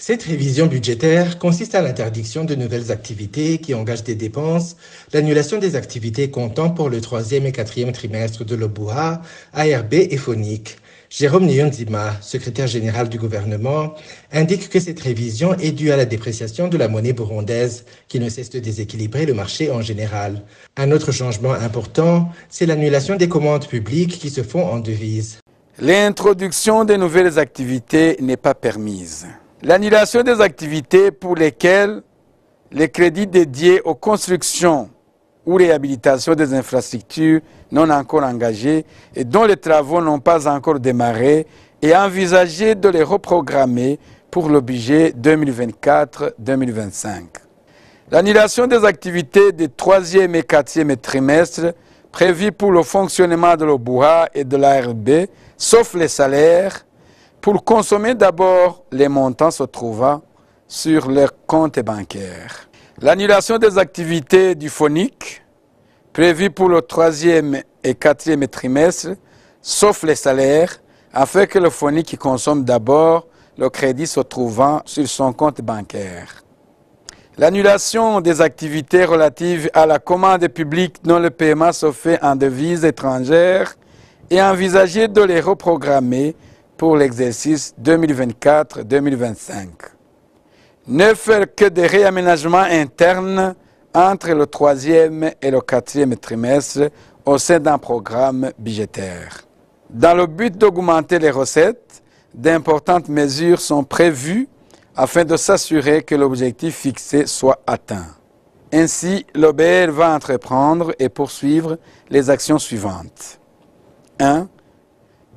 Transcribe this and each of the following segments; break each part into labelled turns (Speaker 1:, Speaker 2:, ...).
Speaker 1: Cette révision budgétaire consiste à l'interdiction de nouvelles activités qui engagent des dépenses, l'annulation des activités comptant pour le 3e et 4e trimestre de l'OBUHA, ARB et Phonique. Jérôme Nyonzima, secrétaire général du gouvernement, indique que cette révision est due à la dépréciation de la monnaie burundaise, qui ne cesse de déséquilibrer le marché en général. Un autre changement important, c'est l'annulation des commandes publiques qui se font en devises.
Speaker 2: L'introduction de nouvelles activités n'est pas permise. L'annulation des activités pour lesquelles les crédits dédiés aux constructions ou réhabilitation des infrastructures non encore engagées et dont les travaux n'ont pas encore démarré est envisagé de les reprogrammer pour le budget 2024-2025. L'annulation des activités des 3e et 4e trimestres prévues pour le fonctionnement de l'OBUHA et de l'ARB, sauf les salaires, pour consommer d'abord les montants se trouvant sur leurs comptes bancaires. L'annulation des activités du Phonique, prévues pour le 3e et 4e trimestre, sauf les salaires, afin que le Phonique consomme d'abord le crédit se trouvant sur son compte bancaire. L'annulation des activités relatives à la commande publique dont le paiement se fait en devises étrangères est envisagé de les reprogrammer pour l'exercice 2024-2025. Ne faire que des réaménagements internes entre le 3e et le 4e trimestre au sein d'un programme budgétaire. Dans le but d'augmenter les recettes, d'importantes mesures sont prévues afin de s'assurer que l'objectif fixé soit atteint. Ainsi, l'OBR va entreprendre et poursuivre les actions suivantes. 1.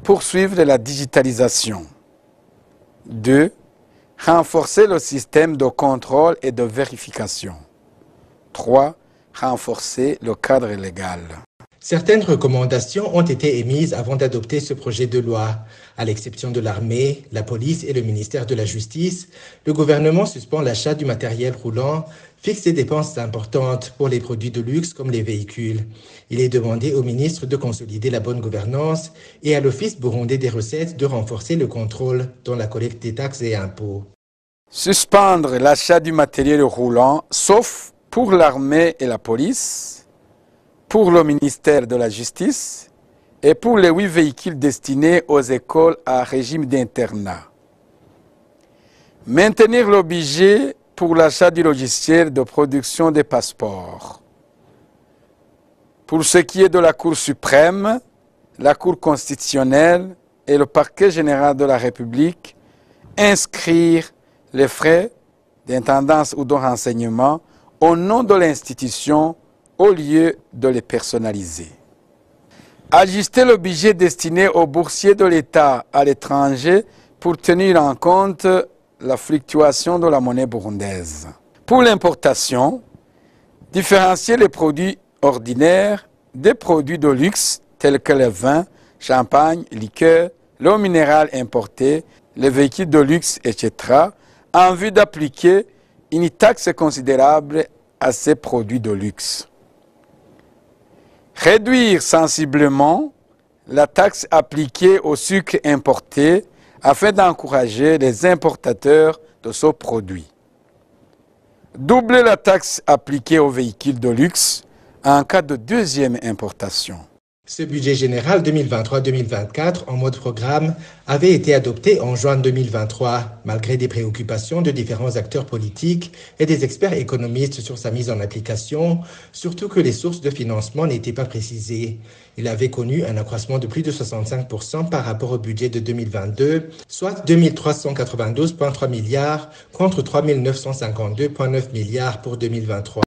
Speaker 2: Poursuivre la digitalisation. 2. Renforcer le système de contrôle et de vérification. 3. Renforcer le cadre légal.
Speaker 1: Certaines recommandations ont été émises avant d'adopter ce projet de loi. À l'exception de l'armée, la police et le ministère de la Justice, le gouvernement suspend l'achat du matériel roulant, fixe des dépenses importantes pour les produits de luxe comme les véhicules. Il est demandé au ministre de consolider la bonne gouvernance et à l'Office burundais des recettes de renforcer le contrôle dans la collecte des taxes et impôts.
Speaker 2: Suspendre l'achat du matériel roulant, sauf pour l'armée et la police, pour le ministère de la Justice et pour les 8 véhicules destinés aux écoles à régime d'internat. Maintenir le budget pour l'achat du logiciel de production des passeports. Pour ce qui est de la Cour suprême, la Cour constitutionnelle et le Parquet général de la République, inscrire les frais d'intendance ou de renseignement au nom de l'institution au lieu de les personnaliser. Ajuster le budget destiné aux boursiers de l'État à l'étranger pour tenir en compte la fluctuation de la monnaie burundaise. Pour l'importation, différencier les produits ordinaires des produits de luxe tels que les vins, champagne, liqueurs, l'eau minérale importée, les véhicules de luxe, etc., en vue d'appliquer une taxe considérable à ces produits de luxe. Réduire sensiblement la taxe appliquée au sucre importé afin d'encourager les importateurs de ce produit. Doubler la taxe appliquée aux véhicules de luxe en cas de deuxième importation.
Speaker 1: Ce budget général 2023-2024 en mode programme avait été adopté en juin 2023, malgré des préoccupations de différents acteurs politiques et des experts économistes sur sa mise en application, surtout que les sources de financement n'étaient pas précisées. Il avait connu un accroissement de plus de 65% par rapport au budget de 2022, soit 2 392,3 milliards contre 3 952,9 milliards pour 2023.